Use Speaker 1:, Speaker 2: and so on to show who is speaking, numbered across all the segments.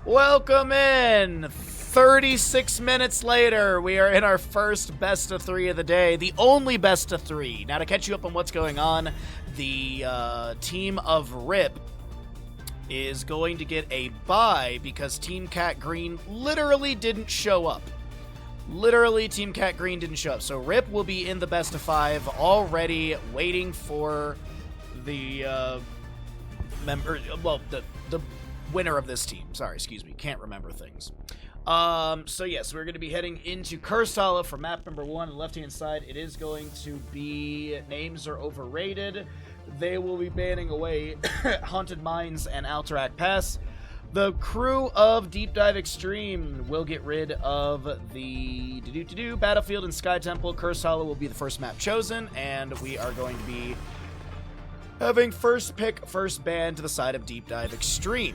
Speaker 1: Welcome in! 36 minutes later, we are in our first best of 3 of the day, the only best of 3. Now, to catch you up on what's going on, the team of Rip is going to get a bye because Team Cat Green literally didn't show up. Team Cat Green didn't show up. So Rip will be in the best of 5 already, waiting for the the winner of this team. Sorry, excuse me. Can't remember things. So yes, we're going to be heading into Cursed Hollow for map number 1 on the left-hand side. It is going to be Names Are Overrated. They will be banning away Haunted Mines and Alterac Pass. The crew of DeepDiveXtreme will get rid of the Battlefield and Sky Temple. Cursed Hollow will be the first map chosen, and we are going to be having first pick, first ban to the side of DeepDiveXtreme.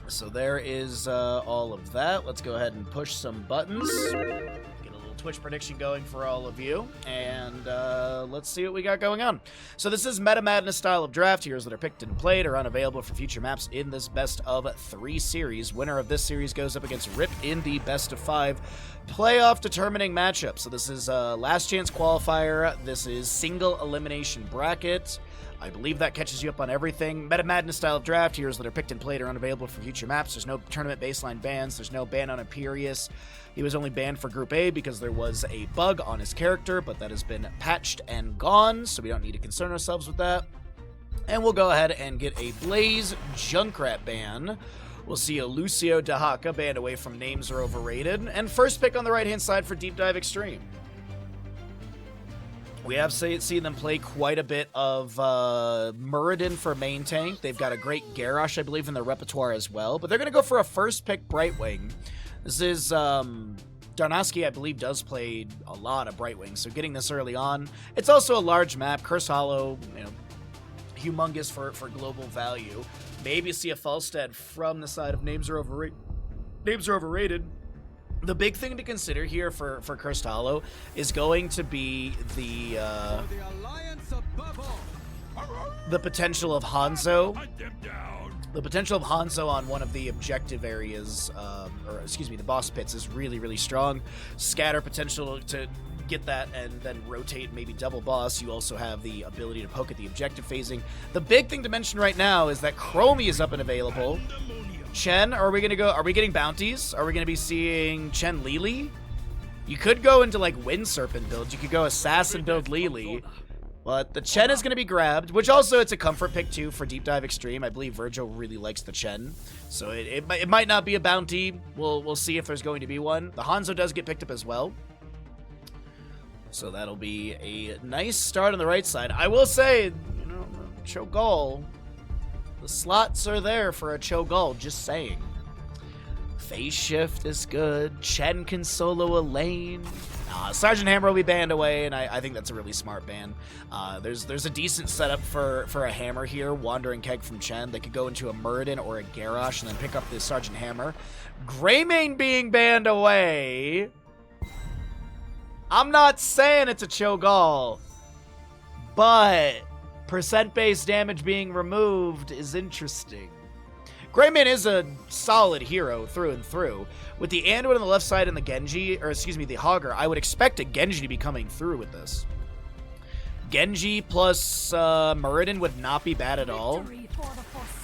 Speaker 1: So there is all of that. Let's go ahead and push some buttons. Get a little Twitch prediction going for all of you. And let's see what we got going on. So this is Meta Madness style of draft. Heroes that are picked and played are unavailable for future maps in this best of 3 series. Winner of this series goes up against Rip in the best of 5 playoff determining matchup. So this is last chance qualifier. This is single elimination bracket. I believe that catches you up on everything. Meta Madness style of draft. Heroes that are picked and played are unavailable for future maps. There's no tournament baseline bans. There's no ban on Imperius. He was only banned for Group A because there was a bug on his character, but that has been patched and gone, so we don't need to concern ourselves with that. And we'll go ahead and get a Blaze Junkrat ban. We'll see a Lucio Dahaka banned away from Names Are Overrated. And first pick on the right-hand side for DeepDiveXtreme. We have seen them play quite a bit of Muradin for main tank. They've got a great Garrosh, I believe, in their repertoire as well. But they're going to go for a first pick Brightwing. This is Darnowski, I believe, does play a lot of Brightwing, so getting this early on. It's also a large map. Cursed Hollow, you know, humongous for global value. Maybe see a Falstead from the side of Names Are Overrated. The big thing to consider here for Cursed Hollow is going to be the potential of Hanzo. The potential of Hanzo on one of the objective areas, the boss pits is really, really strong. Scatter potential to get that and then rotate, maybe double boss. You also have the ability to poke at the objective phasing. The big thing to mention right now is that Chromie is up and available. Chen, are we getting bounties? Are we gonna be seeing Chen Lili? You could go into like Wind Serpent builds. You could go Assassin build Lili. But the Chen is gonna be grabbed, which also it's a comfort pick too for DeepDiveXtreme. I believe Virgil really likes the Chen. So it might not be a bounty. We'll see if there's going to be one. The Hanzo does get picked up as well. So that'll be a nice start on the right side. I will say, you know, Cho'Gall, the slots are there for a Cho'Gall, just saying. Phase Shift is good. Chen can solo a lane. Sergeant Hammer will be banned away, and I think that's a really smart ban. There's a decent setup for a Hammer here. Wandering Keg from Chen. They could go into a Muradin or a Garrosh and then pick up the Sergeant Hammer. Greymane being banned away. I'm not saying it's a Cho'Gall, but percent-based damage being removed is interesting. Greymane is a solid hero through and through. With the Anduin on the left side and the Genji, or excuse me, the Hogger, I would expect a Genji to be coming through with this. Genji plus Muradin would not be bad at all.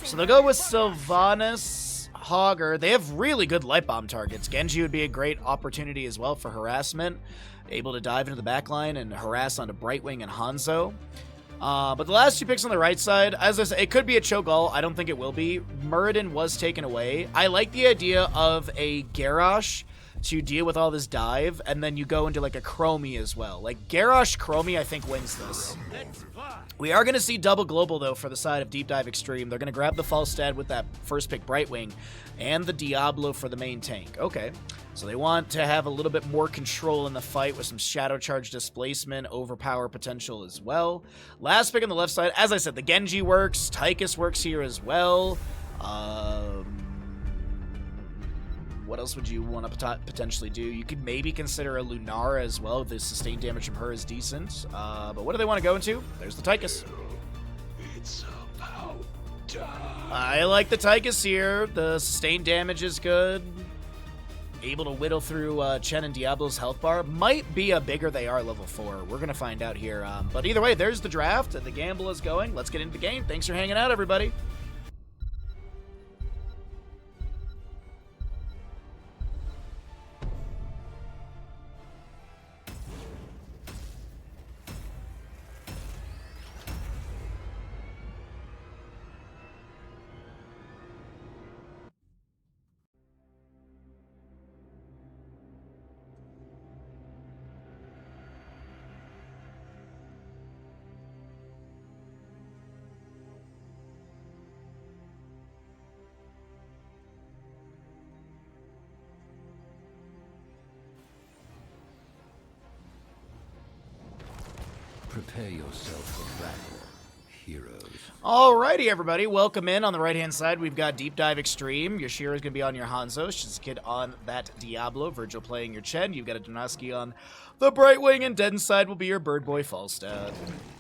Speaker 1: So they'll go with Sylvanas, Hogger. They have really good light bomb targets. Genji would be a great opportunity as well for harassment. Able to dive into the backline and harass onto Brightwing and Hanzo. But the last 2 picks on the right side, as I said, it could be a Cho'Gall. I don't think it will be. Muradin was taken away. I like the idea of a Garrosh to deal with all this dive, and then you go into like a Chromie as well. Like Garrosh Chromie, I think wins this. We are going to see double global though for the side of DeepDiveXtreme. They're going to grab the Falstad with that first pick Brightwing and the Diablo for the main tank. Okay, so they want to have a little bit more control in the fight with some Shadow Charge displacement, overpower potential as well. Last pick on the left side, as I said, the Genji works, Tychus works here as well. What else would you want to potentially do? You could maybe consider a Lunara as well. The sustained damage from her is decent. But what do they want to go into? There's the Tychus.
Speaker 2: It's about time.
Speaker 1: I like the Tychus here. The sustained damage is good. Able to whittle through Chen and Diablo's health bar. Might be a bigger they are level 4. We're going to find out here. But either way, there's the draft. The gamble is going. Let's get into the game. Thanks for hanging out, everybody.
Speaker 2: Prepare yourself for battle, heroes.
Speaker 1: Alrighty, everybody. Welcome in. On the right-hand side, we've got DeepDiveXtreme. Your Shira is going to be on your Hanzo. She's a kid on that Diablo. Virgil playing your Chen. You've got a Donaski on the Brightwing, and dead inside will be your Bird Boy Falstad.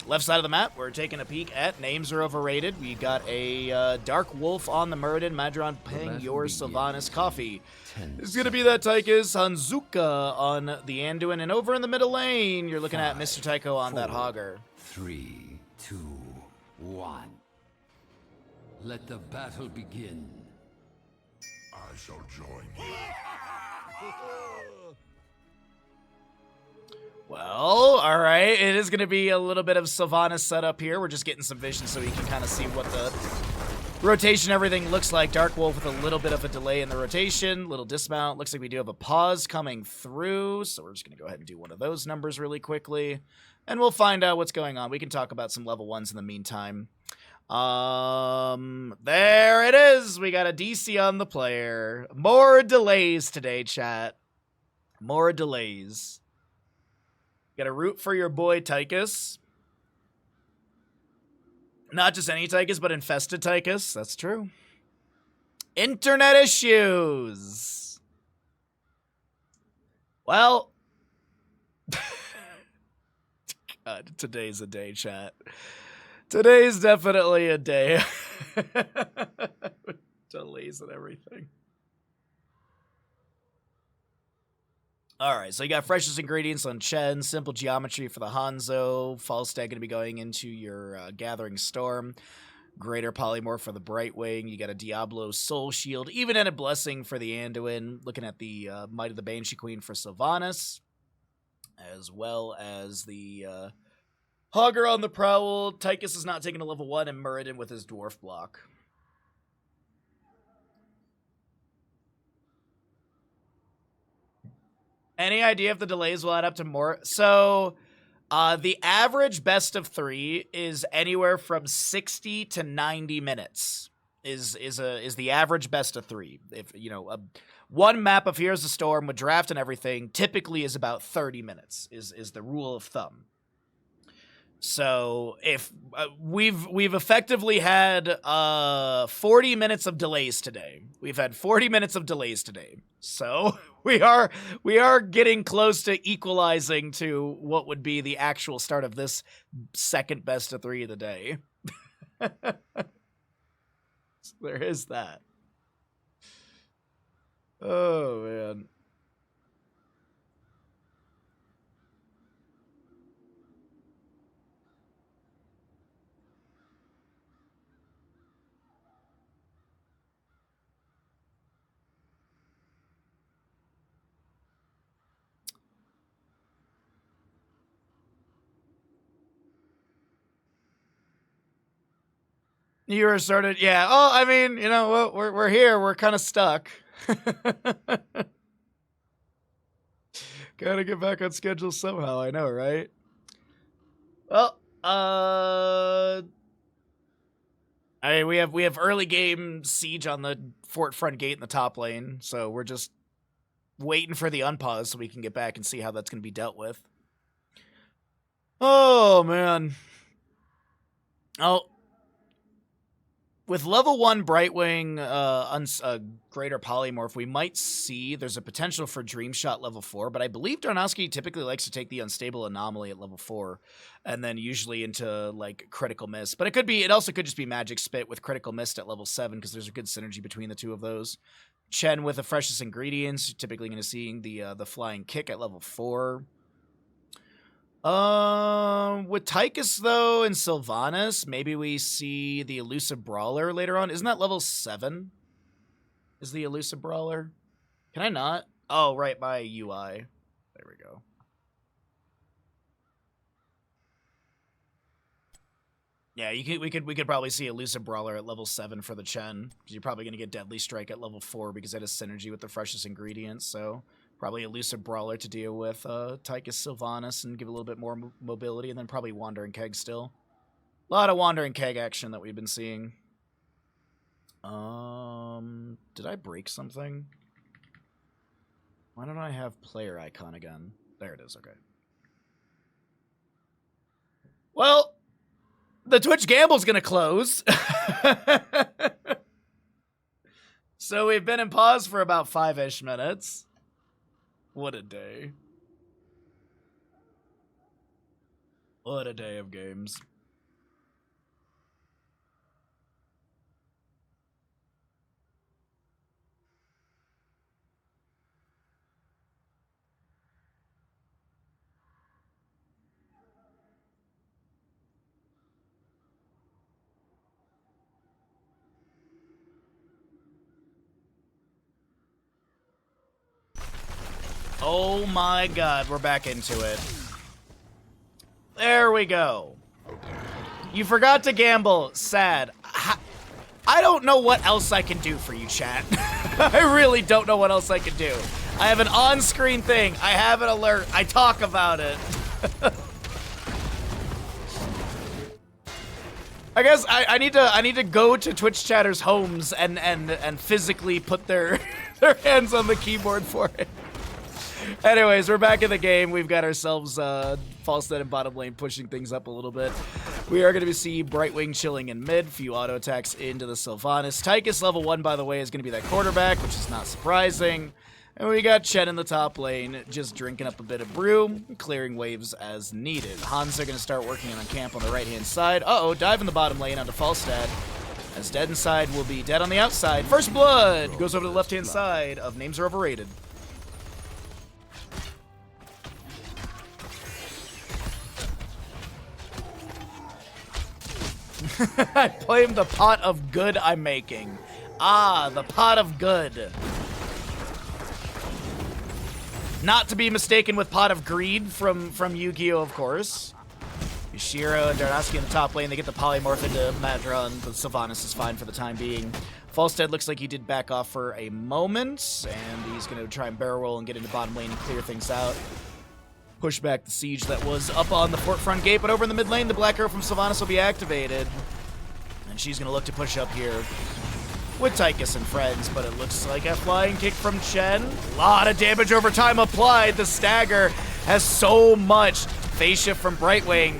Speaker 1: Left side of the map, we're taking a peek at names are overrated. We've got a Dark Wolf on the Muradin, Madron paying your Sylvanas Coffee. It's going to be that Tychus Hanzuka on the Anduin, and over in the middle lane, you're looking at Mr. Tycho on that Hogger.
Speaker 2: 3, 2, 1. Let the battle begin.
Speaker 3: I shall join you.
Speaker 1: Well, alright, it is going to be a little bit of Sylvanas setup here. We're just getting some vision so we can kind of see what the rotation, everything looks like. Dark Wolf with a little bit of a delay in the rotation, little dismount. Looks like we do have a pause coming through, so we're just going to go ahead and do one of those numbers really quickly, and we'll find out what's going on. We can talk about some level 1s in the meantime. There it is. We got a DC on the player. More delays today, chat. More delays. Got to root for your boy Tychus. Not just any Tychus, but infested Tychus. That's true. Internet issues. Well, God, today's a day, chat. Today's definitely a day. Delays and everything. Alright, so you got freshest ingredients on Chen, simple geometry for the Hanzo, Falstad going to be going into your Gathering Storm, greater polymorph for the Brightwing, you got a Diablo Soul Shield, even-ended blessing for the Anduin, looking at the Might of the Banshee Queen for Sylvanas, as well as the Hogger on the Prowl. Tychus is not taking a level 1, and Muradin with his Dwarf block. Any idea if the delays will add up to more? So, the average best of 3 is anywhere from 60 to 90 minutes. Is the average best of 3? If you know, one map of Here's the Storm with draft and everything typically is about 30 minutes. Is the rule of thumb. So if we've effectively had 40 minutes of delays today. We've had 40 minutes of delays today. So we are getting close to equalizing to what would be the actual start of this second best of 3 of the day. So there is that. Oh man. You were started, yeah. Oh, I mean, you know what? We're here. We're kind of stuck. Gotta get back on schedule somehow. I know, right? Well, I mean, we have early game siege on the fort front gate in the top lane, so we're just waiting for the unpause so we can get back and see how that's gonna be dealt with. Oh man. Oh. With level 1 Brightwing, Greater Polymorph, we might see there's a potential for Dream Shot level 4, but I believe Darnowski typically likes to take the Unstable Anomaly at level 4, and then usually into, like, Critical Miss. But it also could just be Magic Spit with Critical Mist at level 7, because there's a good synergy between the two of those. Chen with the freshest ingredients, typically going to see the Flying Kick at level 4. With Tychus, though, and Sylvanas, maybe we see the Elusive Brawler later on. Isn't that level 7? Is the Elusive Brawler? Can I not? Oh, right, my UI. There we go. Yeah, we could probably see Elusive Brawler at level 7 for the Chen, because you're probably going to get Deadly Strike at level 4 because that has synergy with the freshest ingredients, so... Probably Elusive Brawler to deal with Tychus Sylvanas and give a little bit more mobility, and then probably Wandering Keg still. A lot of Wandering Keg action that we've been seeing. Did I break something? Why don't I have player icon again? There it is, okay. Well, the Twitch Gamble's gonna close. So we've been in pause for about 5-ish minutes. What a day. What a day of games. Oh my god, we're back into it. There we go. You forgot to gamble. Sad. I don't know what else I can do for you, chat. I really don't know what else I can do. I have an on-screen thing. I have an alert. I talk about it. I guess I need to go to Twitch chatters' homes and physically put their hands on the keyboard for it. Anyways, we're back in the game. We've got ourselves Falstad and bottom lane pushing things up a little bit. We are going to see Brightwing chilling in mid. Few auto attacks into the Sylvanas. Tychus level 1, by the way, is going to be that quarterback, which is not surprising. And we got Chen in the top lane, just drinking up a bit of brew, clearing waves as needed. Hanzo going to start working on camp on the right-hand side. Uh-oh, dive in the bottom lane onto Falstad. As dead inside will be dead on the outside. First blood goes over to the left-hand side of Names Are Overrated. I blame the pot of good I'm making. Ah, the pot of good. Not to be mistaken with pot of greed from Yu-Gi-Oh, of course. Yushiro and Darnowski in the top lane. They get the polymorph into Madra, and the Sylvanas is fine for the time being. Falstead looks like he did back off for a moment, and he's going to try and barrel roll and get into bottom lane and clear things out. Push back the siege that was up on the fort front gate, but over in the mid lane, the black arrow from Sylvanas will be activated. And she's going to look to push up here with Tychus and friends, but it looks like a flying kick from Chen. A lot of damage over time applied. The stagger has so much. Phase shift from Brightwing.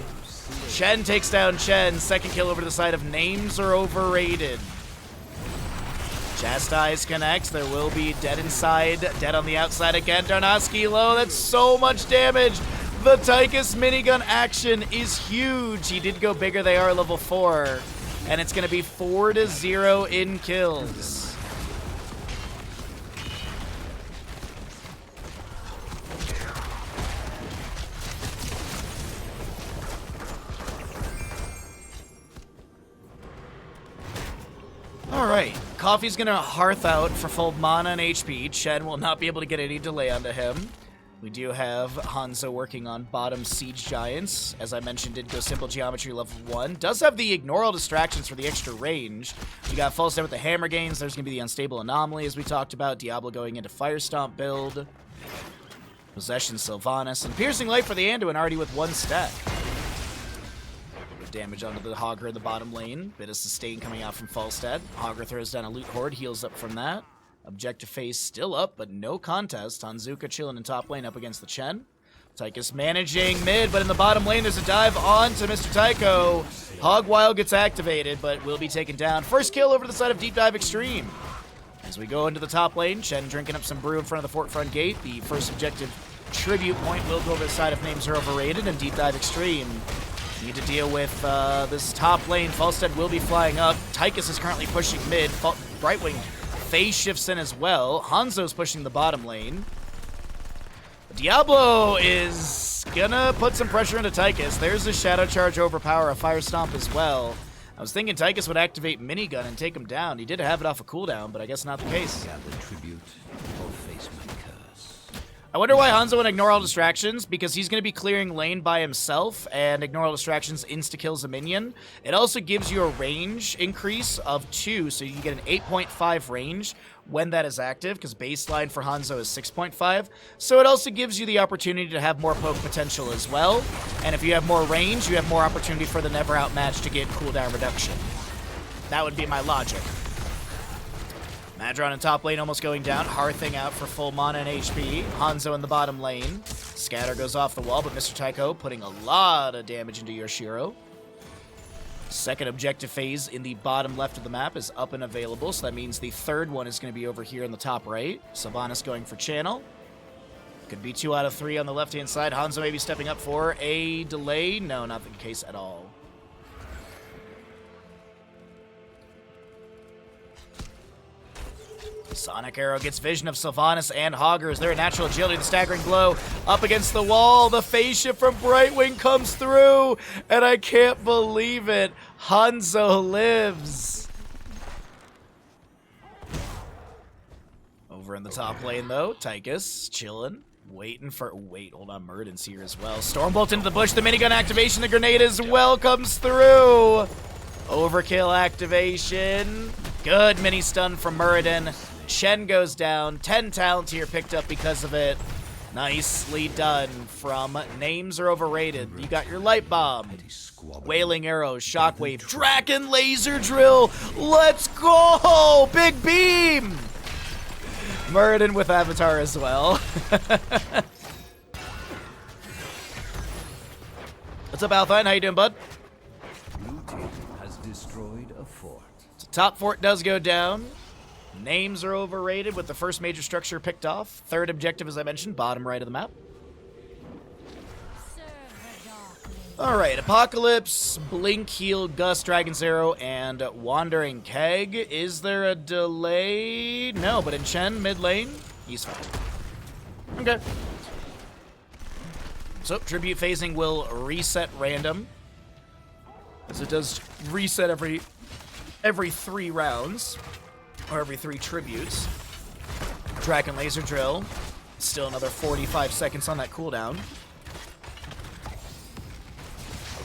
Speaker 1: Chen takes down Chen. Second kill over to the side of Names Are Overrated. Chastise connects. There will be dead inside, dead on the outside again. Darnowski low. That's so much damage. The Tychus minigun action is huge. He did go bigger. They are level 4. And it's going to be 4-0 in kills. All right, Coffee's gonna hearth out for full mana and HP. Chen will not be able to get any delay onto him. We do have Hanzo working on bottom Siege Giants. As I mentioned, did go Simple Geometry level 1. Does have the Ignore All Distractions for the extra range. We got Falstad with the Hammer Gains. There's gonna be the Unstable Anomaly, as we talked about. Diablo going into Fire Stomp build. Possession Sylvanas. And Piercing Light for the Anduin, already with 1 stack. Damage onto the Hogger in the bottom lane. Bit of sustain coming out from Falstad. Hogger throws down a Loot Horde, heals up from that. Objective phase still up, but no contest. Hanzuka chilling in top lane up against the Chen. Tychus managing mid, but in the bottom lane, there's a dive on to Mr. Tycho. Hog Wild gets activated, but will be taken down. First kill over to the side of DeepDiveXtreme. As we go into the top lane, Chen drinking up some brew in front of the fort front gate. The first objective tribute point will go over the side of Names Are Overrated, and DeepDiveXtreme need to deal with this top lane. Falstead will be flying up. Tychus is currently pushing mid. Brightwing phase shifts in as well. Hanzo's pushing the bottom lane. Diablo is gonna put some pressure into Tychus. There's a Shadow Charge overpower, a Fire Stomp as well. I was thinking Tychus would activate Minigun and take him down. He did have it off a cooldown, but I guess not the case.
Speaker 2: Gather tribute or face my curse.
Speaker 1: I wonder why Hanzo would ignore all distractions, because he's going to be clearing lane by himself, and ignore all distractions insta-kills a minion. It also gives you a range increase of 2, so you get an 8.5 range when that is active, because baseline for Hanzo is 6.5. So it also gives you the opportunity to have more poke potential as well, and if you have more range, you have more opportunity for the Never Outmatch to get cooldown reduction. That would be my logic. Madron in top lane almost going down. Hearthing out for full mana and HP. Hanzo in the bottom lane. Scatter goes off the wall, but Mr. Tycho putting a lot of damage into Yoshiro. Second objective phase in the bottom left of the map is up and available, so that means the third one is going to be over here in the top right. Sylvanas going for channel. Could be 2 out of 3 on the left-hand side. Hanzo maybe stepping up for a delay. No, not the case at all. Sonic Arrow gets vision of Sylvanas and Hogger. Is there a natural agility? The staggering blow up against the wall. The phase shift from Brightwing comes through, and I can't believe it. Hanzo lives. Over in the top lane, though, Tychus chilling, waiting for... Wait, hold on, Muradin's here as well. Stormbolt into the bush. The minigun activation. The grenade as well comes through. Overkill activation. Good mini stun from Muradin. Chen goes down. 10 talent here picked up because of it. Nicely done from Names Are Overrated. You got your Light Bomb, Wailing Arrow, Shockwave, Dragon Laser Drill. Let's go! Big Beam! Muradin with Avatar as well. What's up, Alpine? How you doing, bud?
Speaker 2: Blue team has destroyed a fort.
Speaker 1: So top fort does go down. Names Are Overrated with the first major structure picked off. Third objective, as I mentioned, bottom right of the map. All right, Apocalypse, Blink, Heal, Gust, Dragon's Arrow, and Wandering Keg. Is there a delay? No, but in Chen, mid lane, he's fine. Okay. So, Tribute phasing will reset random, as it does reset every 3 rounds. Or every 3 tributes. Dragon Laser Drill. Still another 45 seconds on that cooldown.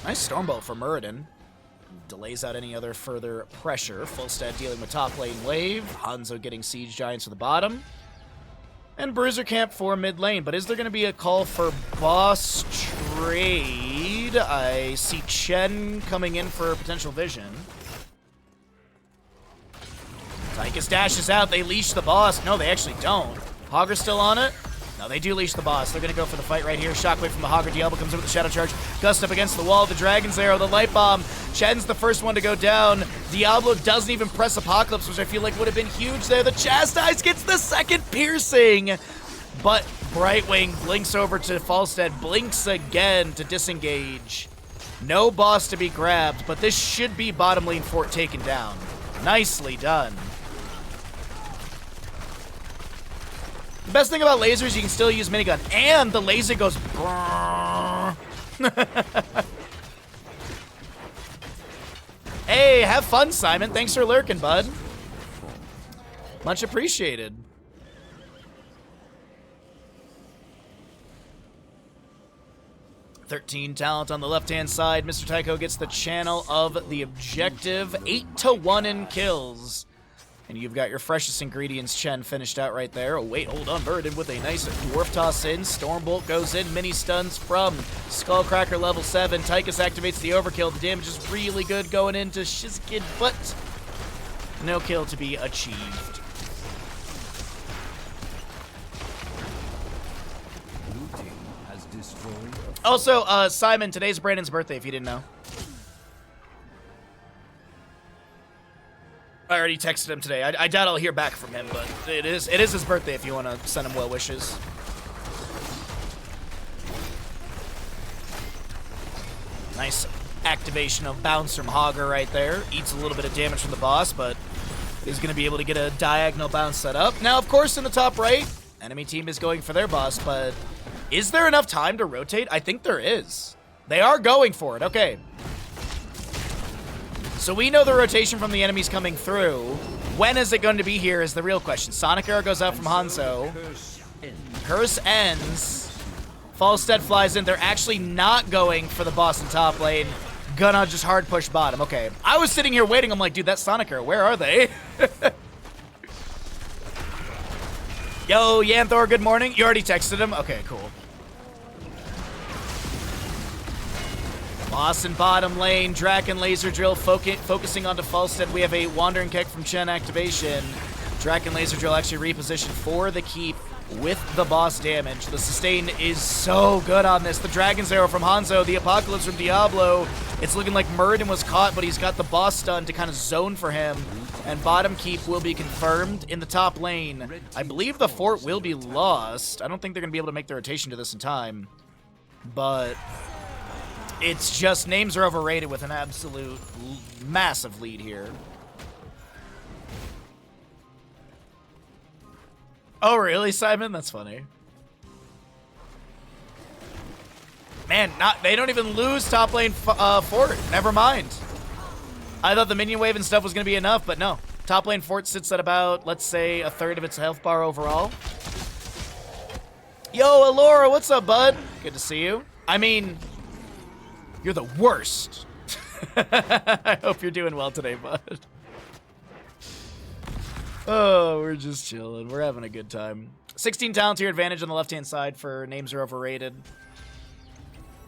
Speaker 1: Nice Stormbolt for Muradin. Delays out any other further pressure. Fullstead dealing with top lane wave. Hanzo getting Siege Giants to the bottom. And Bruiser Camp for mid lane. But is there going to be a call for boss trade? I see Chen coming in for potential vision. Tychus dashes out. They leash the boss. No, they actually don't. Hogger's still on it. No, they do leash the boss. They're going to go for the fight right here. Shockwave from the Hogger. Diablo comes in with the Shadow Charge. Gust up against the wall. The Dragon's Arrow. The Light Bomb. Chen's the first one to go down. Diablo doesn't even press Apocalypse, which I feel like would have been huge there. The Chastise gets the second piercing. But Brightwing blinks over to Falstead. Blinks again to disengage. No boss to be grabbed, but this should be bottom lane fort taken down. Nicely done. The best thing about lasers, you can still use minigun, and the laser goes Hey, have fun, Simon. Thanks for lurking, bud. Much appreciated. $13 talent on the left-hand side. Mr. Tycho gets the channel of the objective. 8-1 in kills. And you've got your freshest ingredients, Chen, finished out right there. Oh, wait, hold on. Muradin with a nice Dwarf Toss in. Stormbolt goes in. Mini stuns from Skullcracker level 7. Tychus activates the overkill. The damage is really good going into Shizkid, but no kill to be achieved.
Speaker 2: Blue team has destroyed
Speaker 1: Also, Simon, today's Brandon's birthday, if you didn't know. I already texted him today. I doubt I'll hear back from him, but it is his birthday if you want to send him well wishes. Nice activation of bounce from Hogger right there. Eats a little bit of damage from the boss, but is going to be able to get a diagonal bounce set up. Now, of course, in the top right, enemy team is going for their boss, but is there enough time to rotate? I think there is. They are going for it. Okay. So we know the rotation from the enemies coming through. When is it going to be here is the real question. Sonic Arrow goes out from Hanzo. Curse ends. Falstead flies in. They're actually not going for the boss in top lane. Gonna just hard push bottom. Okay. I was sitting here waiting. I'm like, dude, that's Sonic Arrow. Where are they? Yo, Yanthor, good morning. You already texted him? Okay, cool. Boss in bottom lane. Draken Laser Drill focusing onto Falstead. We have a Wandering Keg from Chen activation. Draken Laser Drill actually repositioned for the keep with the boss damage. The sustain is so good on this. The Dragon's Arrow from Hanzo, the Apocalypse from Diablo. It's looking like Muradin was caught, but he's got the boss stun to kind of zone for him. And bottom keep will be confirmed in the top lane. I believe the fort will be lost. I don't think they're going to be able to make the rotation to this in time. But it's just names are overrated with an absolute massive lead here. Oh, really, Simon? That's funny. Man, they don't even lose top lane fort. Never mind. I thought the minion wave and stuff was going to be enough, but no. Top lane fort sits at about, let's say, a third of its health bar overall. Yo, Alora, what's up, bud? Good to see you. I mean, you're the worst. I hope you're doing well today, bud. Oh, we're just chilling. We're having a good time. 16 talent tier advantage on the left-hand side for names are overrated.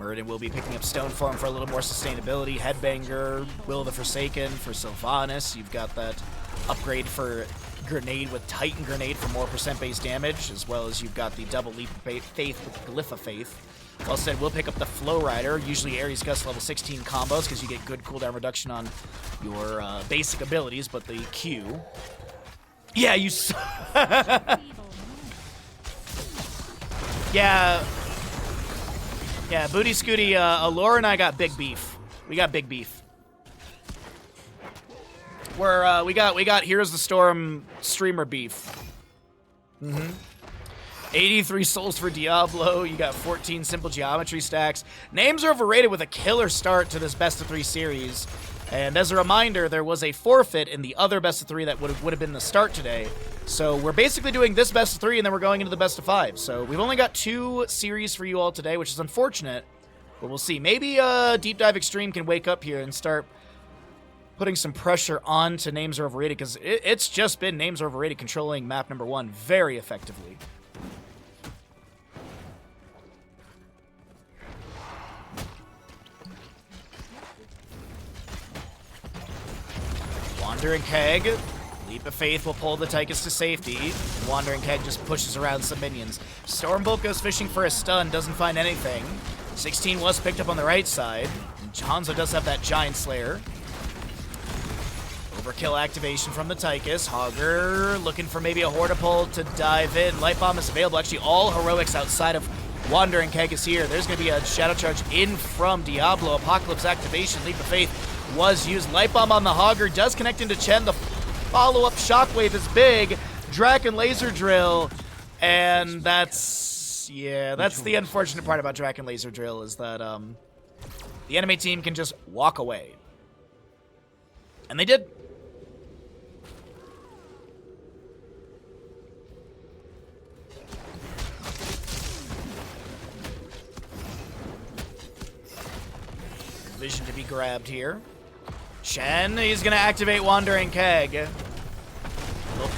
Speaker 1: Muradin will be picking up Stone Form for a little more sustainability. Headbanger, Will of the Forsaken for Sylvanas. You've got that upgrade for Grenade with Titan Grenade for more percent-based damage, as well as you've got the double Leap of Faith with Glyph of Faith. Falstead will pick up the Flow Rider, usually Ares Gust level 16 combos, because you get good cooldown reduction on your basic abilities, but the Q. Yeah, you Yeah. Yeah, Booty Scooty, Allure and I got big beef. We got big beef. We got Here's the Storm streamer beef. 83 souls for Diablo. You got 14 simple geometry stacks. Names are overrated with a killer start to this best of 3 series. And as a reminder, there was a forfeit in the other best of 3 that would have been the start today. So we're basically doing this best of 3, and then we're going into the best of 5. So we've only got 2 series for you all today, which is unfortunate. But we'll see. Maybe DeepDiveXtreme can wake up here and start putting some pressure onto Names Are Overrated, because it's just been Names Are Overrated controlling map number 1 very effectively. Wandering Keg, Leap of Faith will pull the Tychus to safety. Wandering Keg just pushes around some minions. Stormbolt goes fishing for a stun, doesn't find anything. 16 was picked up on the right side. Hanzo does have that Giant Slayer. Overkill activation from the Tychus. Hogger looking for maybe a Hortipole to dive in. Light Bomb is available. Actually, all heroics outside of Wandering Keg is here. There's going to be a Shadow Charge in from Diablo. Apocalypse activation. Leap of Faith was used. Light Bomb on the Hogger does connect into Chen. The follow-up Shockwave is big. Draken Laser Drill. And that's the unfortunate part about Draken Laser Drill is that the enemy team can just walk away. And they did. Vision to be grabbed here. Shen, he's going to activate Wandering Keg. A little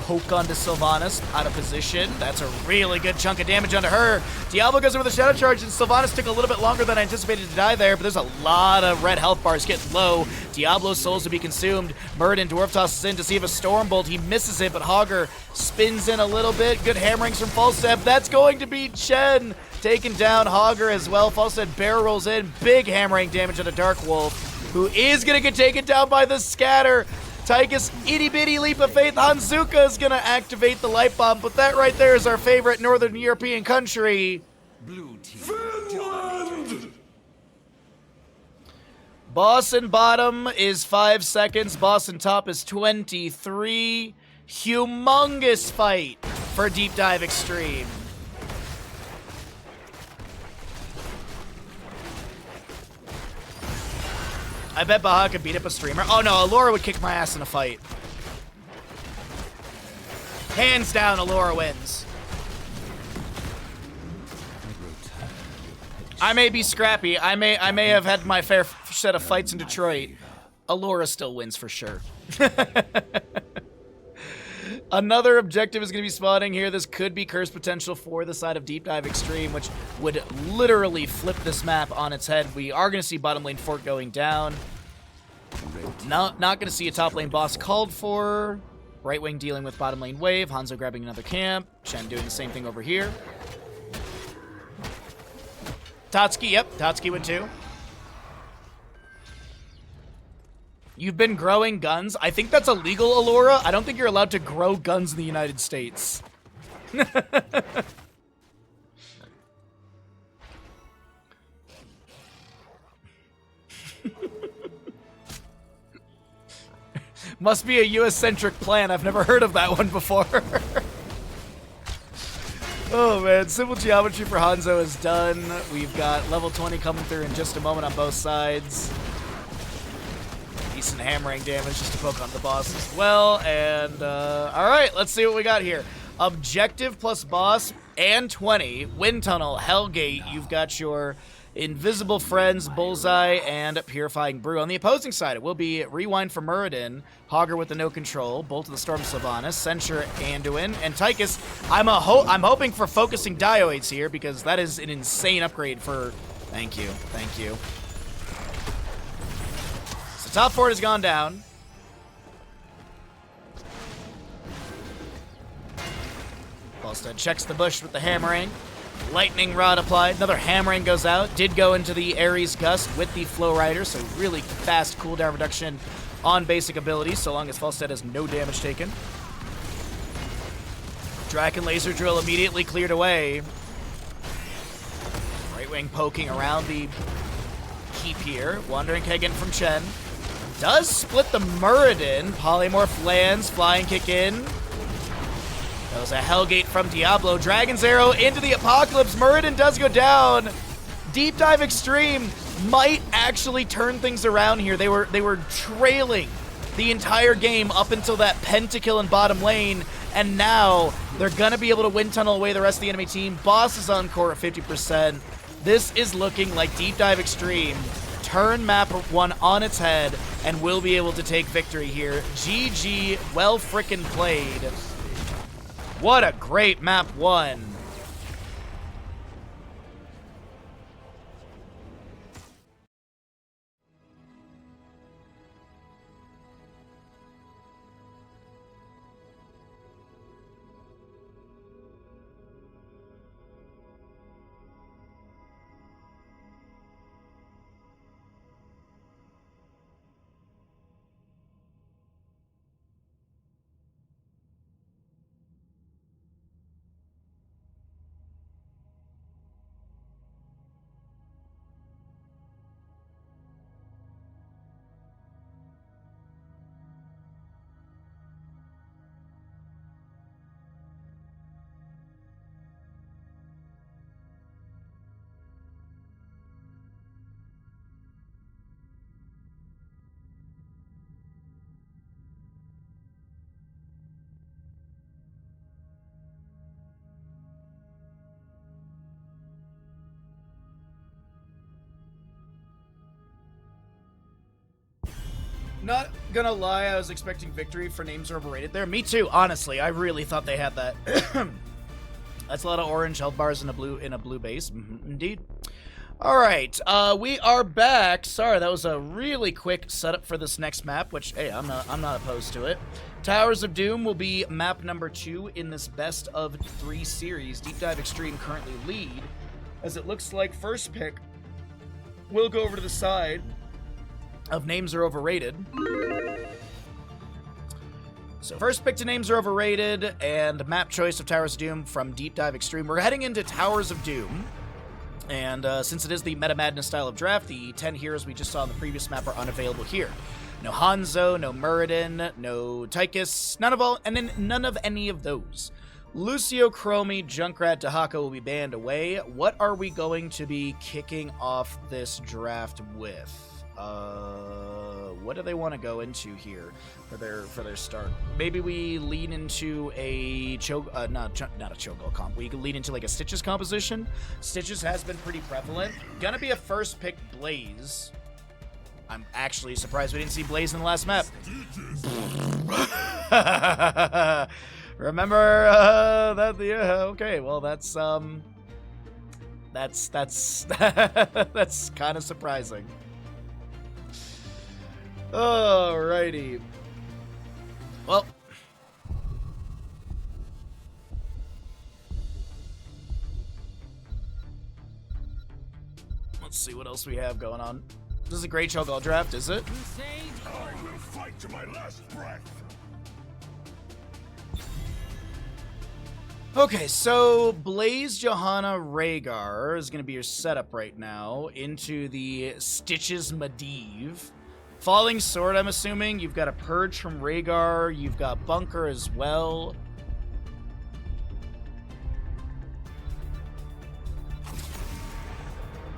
Speaker 1: poke onto Sylvanas, out of position. That's a really good chunk of damage onto her. Diablo goes in with a Shadow Charge, and Sylvanas took a little bit longer than I anticipated to die there, but there's a lot of red health bars getting low. Diablo's souls to be consumed. Muradin Dwarf tosses in to see if a Stormbolt. He misses it, but Hogger spins in a little bit. Good hammerings from Falstep. That's going to be Chen taking down Hogger as well. Falstead barrel rolls in. Big hammering damage on a Dark Wolf, who is going to get taken down by the scatter. Tychus, itty bitty leap of faith. Hanzuka is going to activate the light bomb, but that right there is our favorite Northern European country.
Speaker 2: Blue team.
Speaker 3: Finland!
Speaker 1: Boss and bottom is 5 seconds. Boss and top is 23. Humongous fight for DeepDiveXtreme. I bet Baha could beat up a streamer. Oh no, Allura would kick my ass in a fight. Hands down, Allura wins. I may be scrappy. I may have had my fair set of fights in Detroit. Allura still wins for sure. Another objective is going to be spawning here. This could be curse potential for the side of DeepDiveXtreme, which would literally flip this map on its head. We are going to see bottom lane fort going down. Not going to see a top lane boss called for. Right wing dealing with bottom lane wave. Hanzo grabbing another camp. Shen doing the same thing over here. Tatsuki, yep, Tatsuki went too. You've been growing guns. I think that's illegal, Allura. I don't think you're allowed to grow guns in the United States. Must be a US-centric plan. I've never heard of that one before. Oh man, simple geometry for Hanzo is done. We've got level 20 coming through in just a moment on both sides. Decent hammering damage just to poke on the boss as well. And, alright, let's see what we got here. Objective plus boss and 20. Wind Tunnel, Hellgate. You've got your Invisible Friends, Bullseye, and Purifying Brew. On the opposing side, it will be Rewind for Muradin, Hogger with the no control, Bolt of the Storm Sylvanas, Censure Anduin, and Tychus. I'm hoping for Focusing Dioids here because that is an insane upgrade for... Thank you. Thank you. So top fort has gone down. Falstead checks the bush with the hammering. Lightning Rod applied. Another hammering goes out. Did go into the Ares Gust with the Flow Rider, so really fast cooldown reduction on basic abilities, so long as Falstead has no damage taken. Draken Laser Drill immediately cleared away. Right wing poking around the keep here. Wandering Kagan from Chen. Does split the Muradin. Polymorph lands. Flying kick in. That was a Hellgate from Diablo. Dragon's Arrow into the Apocalypse. Muradin does go down. DeepDiveXtreme might actually turn things around here. They were trailing the entire game up until that pentakill in bottom lane, and now they're gonna be able to wind tunnel away the rest of the enemy team. Boss is on core at 50%. This is looking like DeepDiveXtreme turn map 1 on its head and will be able to take victory here. GG, well frickin' played. What a great map 1. Not gonna lie, I was expecting victory for names are overrated there. Me too, honestly. I really thought they had that. That's a lot of orange health bars in a blue base. Indeed. All right, we are back. Sorry, that was a really quick setup for this next map, which hey, I'm not opposed to it. Towers of Doom will be map number 2 in this best of 3 series. DeepDiveXtreme currently lead. as it looks like first pick will go over to the side of names are overrated. So first pick to names are overrated, and map choice of Towers of Doom from DeepDiveXtreme. We're heading into Towers of Doom, and since it is the Meta Madness style of draft, the 10 heroes we just saw on the previous map are unavailable here. No Hanzo, no Muradin, no Tychus, none of any of those. Lucio, Chromie, Junkrat, Dahaka will be banned away. What are we going to be kicking off this draft with? What do they want to go into here for their start? Maybe we lean into a not a Cho'Gall comp. We can lean into like a Stitches composition. Stitches has been pretty prevalent. Gonna be a first pick Blaze. I'm actually surprised we didn't see Blaze in the last map. Remember that? Yeah. Okay. Well, that's that's kind of surprising. Alrighty. Well, let's see what else we have going on. This is a great Cho'Gall draft, is it?
Speaker 3: I will fight to my last breath.
Speaker 1: Okay, so Blaze, Johanna, Rhaegar is going to be your setup right now into the Stitches Medivh. Falling Sword, I'm assuming. You've got a Purge from Rhaegar. You've got Bunker as well.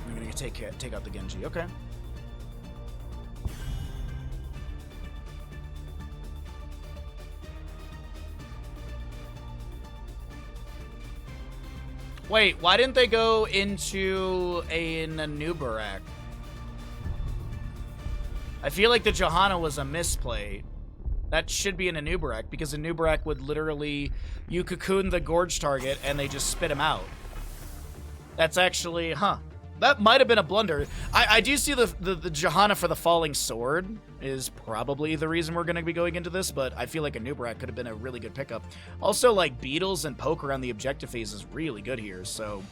Speaker 1: I'm going to take out the Genji. Okay. Wait, why didn't they go into a Nanubarak? I feel like the Johanna was a misplay. That should be an Anubarak, because Anubarak would literally, you cocoon the Gorge target and they just spit him out. That's actually, that might have been a blunder. I do see the Johanna for the Falling Sword is probably the reason we're going to be going into this, but I feel like Anubarak could have been a really good pickup. Also, like, Beetles and Poke around the objective phase is really good here, so...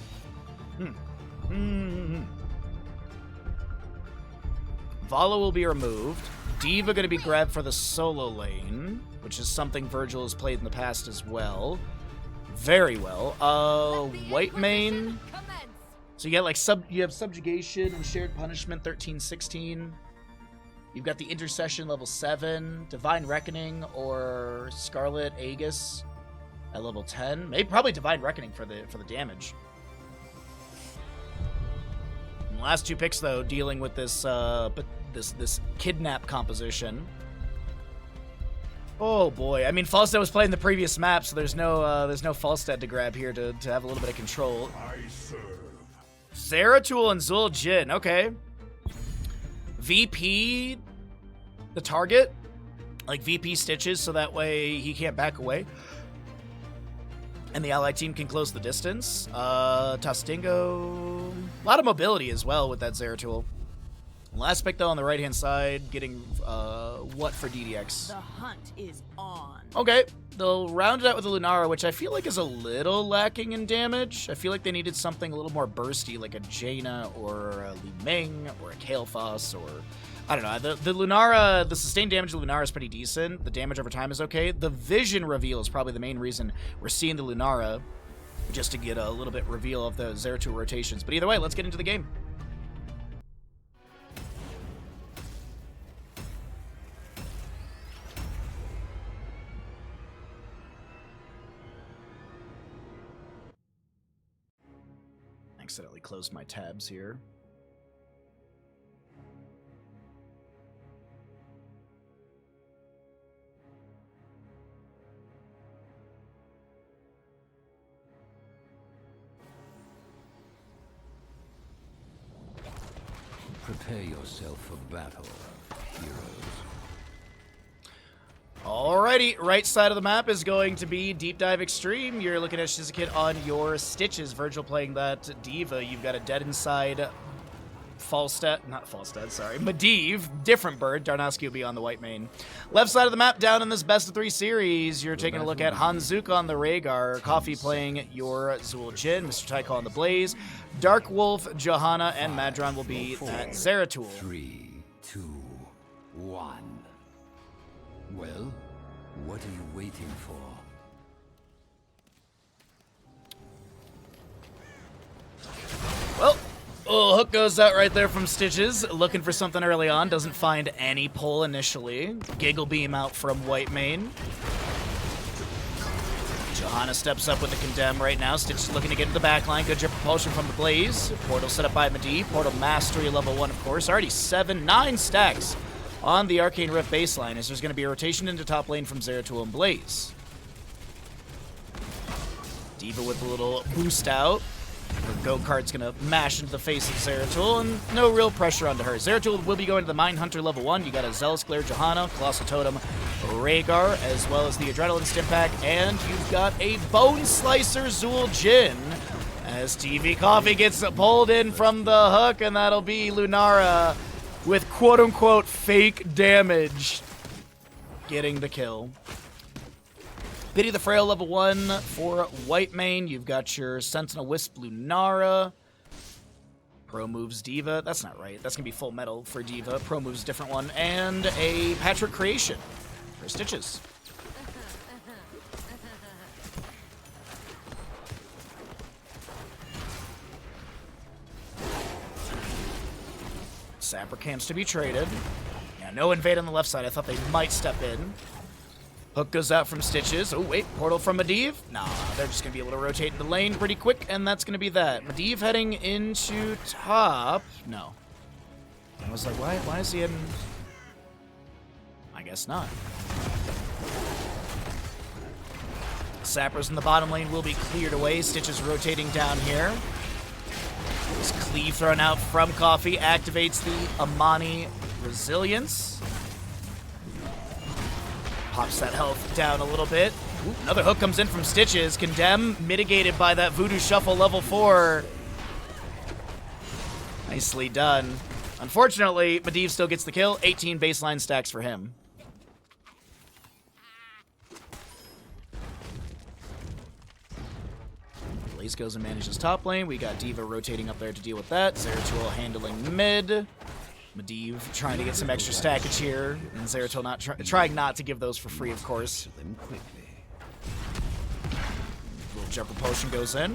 Speaker 1: Vala will be removed. D.Va going to be grabbed for the solo lane, which is something Virgil has played in the past as well. Very well. White main. So you get like you have Subjugation and Shared Punishment 13-16. You've got the Intercession level 7, Divine Reckoning or Scarlet Aegis at level 10. Maybe probably Divine Reckoning for the damage. And the last two picks though dealing with this this kidnap composition. Oh boy, I mean Falstad was playing the previous map, so there's no Falstad to grab here to have a little bit of control.
Speaker 3: I serve.
Speaker 1: Zeratul and Zul Jin, okay. VP the target, like VP Stitches, so that way he can't back away. And the allied team can close the distance. Tostingo, a lot of mobility as well with that Zeratul. Last pick though on the right hand side, getting what for DDX?
Speaker 4: The hunt is on.
Speaker 1: Okay, they'll round it out with a Lunara, which I feel like is a little lacking in damage. I feel like they needed something a little more bursty, like a Jaina or a Li Ming or a Kael'thas, or I don't know. The Lunara, the sustained damage of Lunara is pretty decent. The damage over time is okay. The vision reveal is probably the main reason we're seeing the Lunara, just to get a little bit reveal of the Zeratul rotations. But either way, let's get into the game. Accidentally closed my tabs here.
Speaker 2: Prepare yourself for battle, heroes.
Speaker 1: Alrighty, right side of the map is going to be DeepDiveXtreme. You're looking at Shizakit on your Stitches. Virgil playing that D.Va. You've got a dead inside Falstad, sorry. Medivh, different bird. Darnowski will be on the white main. Left side of the map down in this best of 3 series. You're taking a look at Hanzook on the Rhaegar, Coffee playing your Zul Jin, Mr. Tycho on the Blaze, Dark Wolf, Johanna, and Madron will be at Zeratul.
Speaker 2: 3, 2, 1. Well, what are you waiting for?
Speaker 1: Well, hook goes out right there from Stitches, looking for something early on, doesn't find any pull initially. Giggle Beam out from white main. Johanna steps up with the Condemn right now. Stitches looking to get into the backline. Good drip propulsion from the Blaze. Portal set up by Medivh. Portal Mastery level 1, of course. Already 9 stacks on the Arcane Rift baseline, as there's going to be a rotation into top lane from Zeratul and Blaze. D.Va with a little boost out. Her go-kart's gonna mash into the face of Zeratul, and no real pressure onto her. Zeratul will be going to the Mindhunter level 1. You got a Zealous Glare Johanna, Colossal Totem Rhaegar, as well as the Adrenaline Stimpak, and you've got a Bone Slicer Zul Jin, as TV Coffee gets pulled in from the hook, and that'll be Lunara with quote-unquote fake damage getting the kill. Pity the Frail level 1 for white main. You've got your Sentinel Wisp Lunara. Pro moves D.Va. That's not right. That's going to be full metal for D.Va. Pro moves different one. And a Patrick Creation for Stitches. Sapper camps to be traded. Yeah, no invade on the left side. I thought they might step in. Hook goes out from Stitches. Oh, wait, portal from Medivh? Nah, they're just going to be able to rotate in the lane pretty quick, and that's going to be that. Medivh heading into top. No. I was like, why is he in? I guess not. Sappers in the bottom lane will be cleared away. Stitches rotating down here. This cleave thrown out from Coffee activates the Amani Resilience. Pops that health down a little bit. Ooh, another hook comes in from Stitches. Condemn mitigated by that Voodoo Shuffle level 4. Nicely done. Unfortunately, Medivh still gets the kill. 18 baseline stacks for him. Blaze goes and manages top lane. We got D.Va rotating up there to deal with that. Zeratul handling mid. Medivh trying to get some extra stackage here, and Zeratul not trying not to give those for free, of course. Little jumper potion goes in.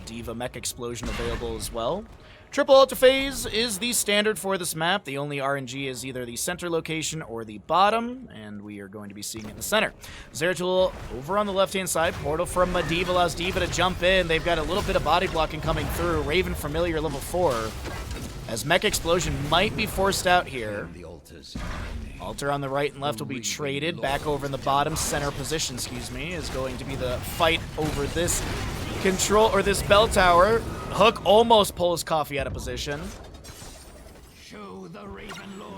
Speaker 1: D.Va mech explosion available as well. Triple Ultra Phase is the standard for this map. The only RNG is either the center location or the bottom, and we are going to be seeing it in the center. Zeratul over on the left-hand side. Portal from Medivh allows D.Va to jump in. They've got a little bit of body blocking coming through. Raven Familiar level 4. As Mech Explosion might be forced out here. Altar on the right and left will be traded. Back over in the bottom center position, is going to be the fight over this control, or this bell tower. Hook almost pulls Coffee out of position.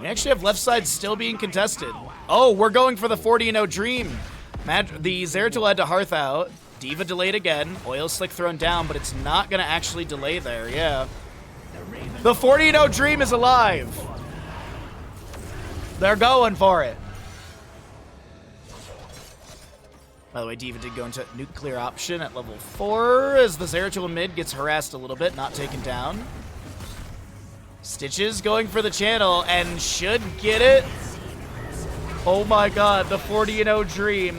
Speaker 1: We actually have left side still being contested. Oh, we're going for the 40-0 Dream. The Zeratul had to Hearth out. D.Va delayed again. Oil Slick thrown down, but it's not going to actually delay there, yeah. The 40-0 Dream is alive. They're going for it. By the way, D.Va did go into nuclear option at level 4 as the Zeratul mid gets harassed a little bit, not taken down. Stitches going for the channel and should get it. Oh my god, the 40-0 Dream.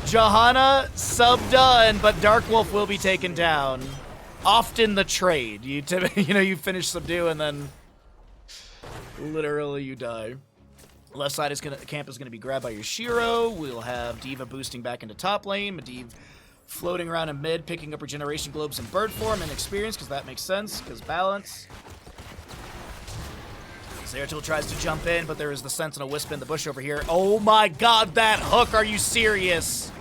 Speaker 1: Johanna sub done, but Dark Wolf will be taken down. Often the trade. You finish subdue and then literally you die. Left side camp is gonna be grabbed by Yoshiro. We'll have D.Va boosting back into top lane. Medivh floating around in mid, picking up regeneration globes in bird form and experience, because that makes sense, because balance. Zeratul tries to jump in, but there is the Sentinel Wisp in the bush over here. Oh my god, that hook! Are you serious?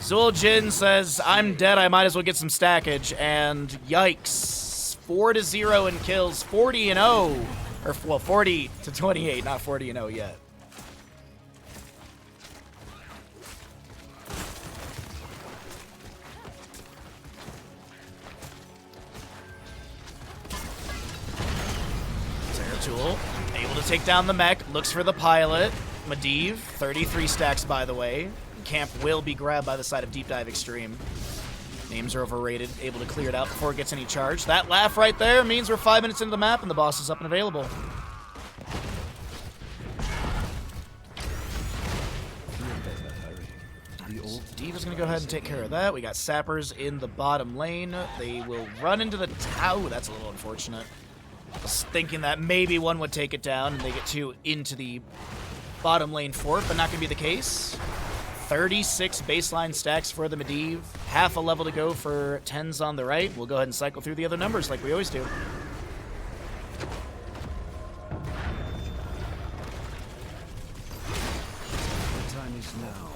Speaker 1: Zul Jin says, I'm dead, I might as well get some stackage, and yikes. 4-0 in kills, 40-0. Or, well, 40-28, not 40-0 yet. Zeratul able to take down the mech, looks for the pilot. Medivh, 33 stacks by the way. Camp will be grabbed by the side of DeepDiveXtreme. Names are overrated, able to clear it out before it gets any charge. That laugh right there means we're 5 minutes into the map and the boss is up and available. D.Va's gonna go ahead and take care of that. We got sappers in the bottom lane. They will run into the tower. That's a little unfortunate. I was thinking that maybe one would take it down and they get two into the bottom lane fort, but not gonna be the case. 36 baseline stacks for the Medivh. Half a level to go for 10s on the right. We'll go ahead and cycle through the other numbers like we always do.
Speaker 2: The time is now.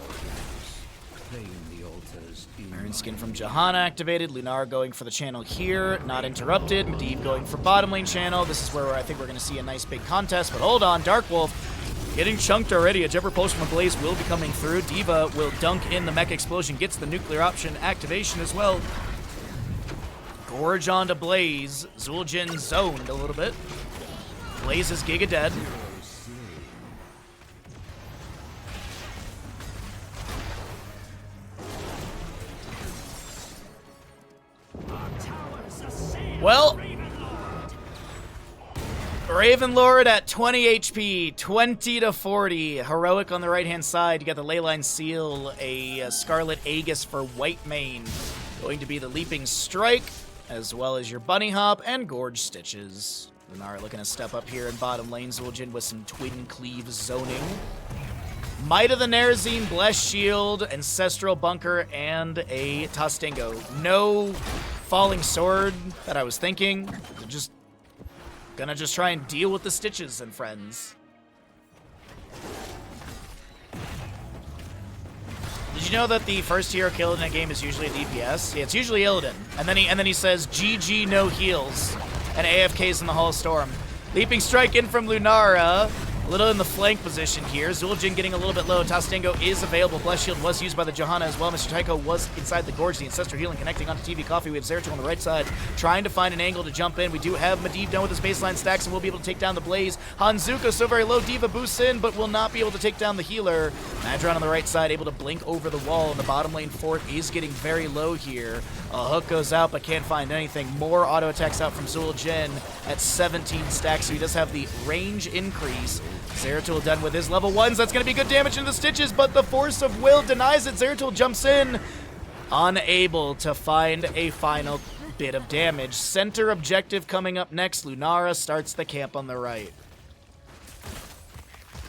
Speaker 2: Claim the altars.
Speaker 1: Iron Skin from Jahan activated. Lunar going for the channel here. Not interrupted. Medivh going for bottom lane channel. This is where I think we're going to see a nice big contest. But hold on. Dark Wolf getting chunked already. A Jebber Pulse from a Blaze will be coming through. D.Va will dunk in the mech explosion. Gets the nuclear option activation as well. Gorge onto Blaze. Zul'jin zoned a little bit. Blaze is Giga dead. Well, Ravenlord at 20 HP, 20 to 40. Heroic on the right-hand side. You got the Leyline Seal, a Scarlet Aegis for White Mane. Going to be the Leaping Strike, as well as your Bunny Hop and Gorge Stitches. Lunar looking to step up here in bottom lane. Zul'jin with some Twin Cleave zoning. Might of the Nerazine, Blessed Shield, Ancestral Bunker, and a Tostingo. No Falling Sword that I was thinking. Just gonna try and deal with the Stitches and friends. Did you know that the first hero killed in a game is usually a DPS? Yeah, it's usually Illidan. And then he says GG no heals and AFKs in the Hall of Storm. Leaping Strike in from Lunara. A little in the flank position here. Zul'jin getting a little bit low. Tostingo is available. Blessed Shield was used by the Johanna as well. Mr. Tycho was inside the Gorge. The Ancestral Healing connecting onto TV Coffee. We have Zeratul on the right side trying to find an angle to jump in. We do have Medivh done with his baseline stacks and we'll be able to take down the Blaze. Hanzuka so very low. D.Va boosts in but will not be able to take down the healer. Madron on the right side able to blink over the wall. And the bottom lane fort is getting very low here. A hook goes out but can't find anything. More auto attacks out from Zul'jin at 17 stacks. So he does have the range increase. Zeratul done with his level 1s. That's going to be good damage into the Stitches, but the Force of Will denies it. Zeratul jumps in, unable to find a final bit of damage. Center objective coming up next. Lunara starts the camp on the right.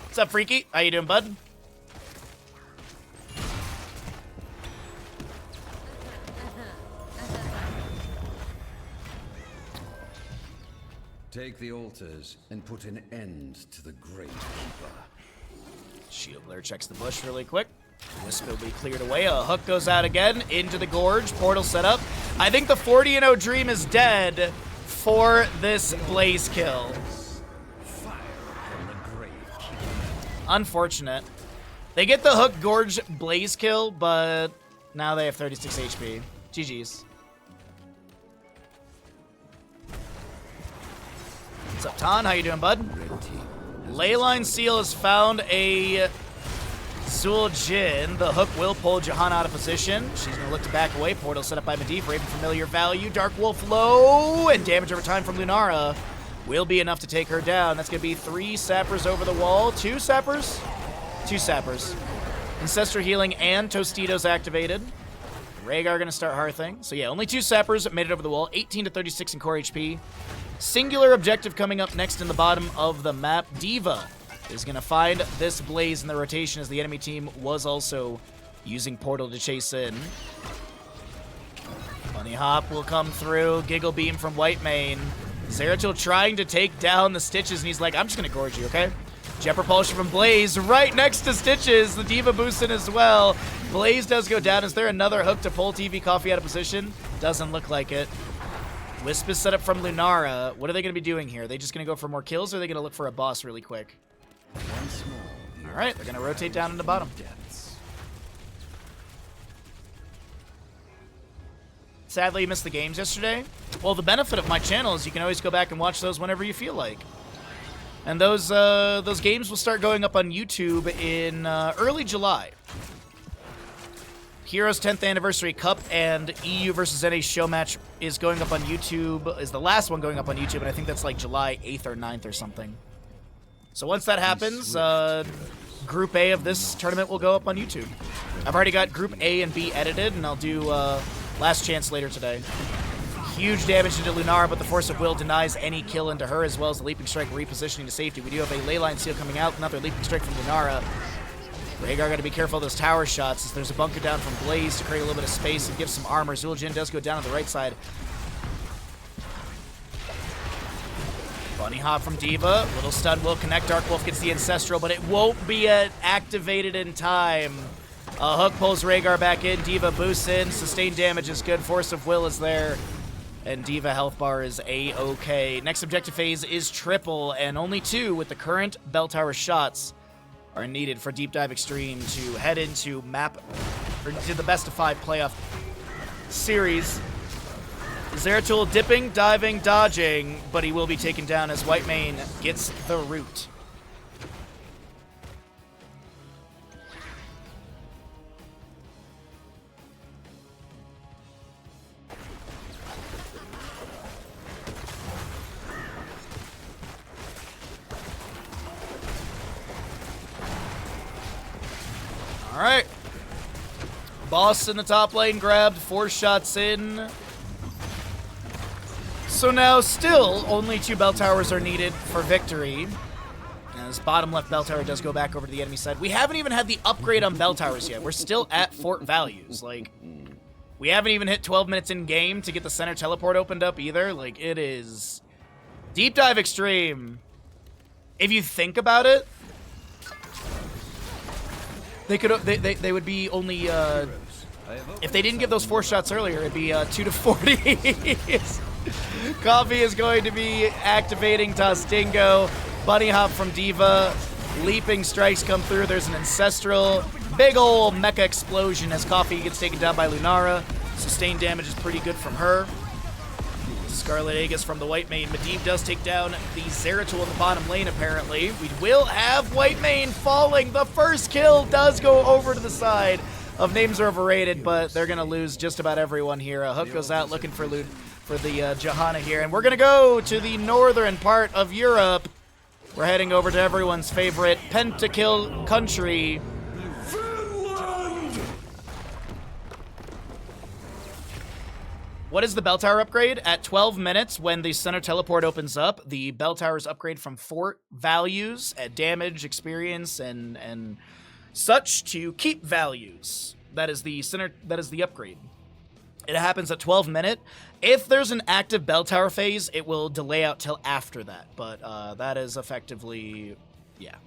Speaker 1: What's up, Freaky? How you doing, bud?
Speaker 2: Take the altars and put an end to the Great Keeper.
Speaker 1: Shield Blare checks the bush really quick. Wisp will be cleared away. A hook goes out again into the Gorge. Portal set up. I think the 40-0 Dream is dead for this Blaze kill.
Speaker 2: Fire from the Great Keeper.
Speaker 1: Unfortunate. They get the hook Gorge Blaze kill, but now they have 36 HP. GG's. What's up, Tan? How you doing, bud? Leyline Seal has found a Zul'jin. The hook will pull Jahan out of position. She's going to look to back away. Portal set up by Medivh. Raven familiar value. Dark Wolf low. And damage over time from Lunara will be enough to take her down. That's going to be 3 sappers over the wall. 2 sappers? 2 sappers. Ancestral Healing and Tostitos activated. Rhaegar going to start hearthing. So yeah, only 2 sappers made it over the wall. 18 to 36 in core HP. Singular objective coming up next in the bottom of the map. D.Va is going to find this Blaze in the rotation as the enemy team was also using Portal to chase in. Bunny Hop will come through. Giggle Beam from White Mane. Zeratul trying to take down the Stitches, and he's like, I'm just going to gorge you, okay? Jet Propulsion from Blaze right next to Stitches. The D.Va boosts in as well. Blaze does go down. Is there another hook to pull TV Coffee out of position? Doesn't look like it. Wisp is set up from Lunara. What are they going to be doing here? Are they just going to go for more kills, or are they going to look for a boss really quick? All right, they're going to rotate down into bottom. Sadly, you missed the games yesterday. Well, the benefit of my channel is you can always go back and watch those whenever you feel like. And those games will start going up on YouTube in early July. Heroes 10th Anniversary Cup and EU versus NA show match is going up on YouTube, is the last one going up on YouTube, and I think that's like July 8th or 9th or something. So once that happens, Group A of this tournament will go up on YouTube. I've already got Group A and B edited, and I'll do Last Chance later today. Huge damage into Lunara, but the Force of Will denies any kill into her, as well as the Leaping Strike repositioning to safety. We do have a Leyline Seal coming out, another Leaping Strike from Lunara. Rhaegar got to be careful of those tower shots, as there's a bunker down from Blaze to create a little bit of space and give some armor. Zul'jin does go down on the right side. Bunny Hop from D.Va. Little stun will connect. Dark Wolf gets the Ancestral, but it won't be activated in time. Hook pulls Rhaegar back in. D.Va boosts in. Sustained damage is good. Force of Will is there. And D.Va health bar is A-OK. Next objective phase is triple, and only 2 with the current bell tower shots are needed for DeepDiveXtreme to head into the best of 5 playoff series. Zeratul dipping, diving, dodging, but he will be taken down as Whitemane gets the root. All right. Boss in the top lane grabbed, 4 shots in. So now still only 2 bell towers are needed for victory. As bottom left bell tower does go back over to the enemy side. We haven't even had the upgrade on bell towers yet. We're still at fort values. Like, we haven't even hit 12 minutes in game to get the center teleport opened up either. Like, it is DeepDiveXtreme. If you think about it, they would be only if they didn't give those 4 shots earlier, it'd be 2 to 40. Coffee is going to be activating Tostingo. Bunny Hop from D.Va. Leaping strikes come through. There's an Ancestral. Big ol' mecha explosion as Coffee gets taken down by Lunara. Sustained damage is pretty good from her. Scarlet Aegis from the Whitemane. Medivh does take down the Zeratul in the bottom lane, apparently. We will have Whitemane falling. The first kill does go over to the side of Names Are Overrated, but they're going to lose just about everyone here. Hook goes out looking for the Johanna here, and we're going to go to the northern part of Europe. We're heading over to everyone's favorite pentakill country. What is the bell tower upgrade? At 12 minutes, when the center teleport opens up, the bell towers upgrade from fort values at damage, experience, and such to keep values. That is the upgrade. It happens at 12 minutes. If there's an active bell tower phase, it will delay out till after that. But that is effectively, yeah.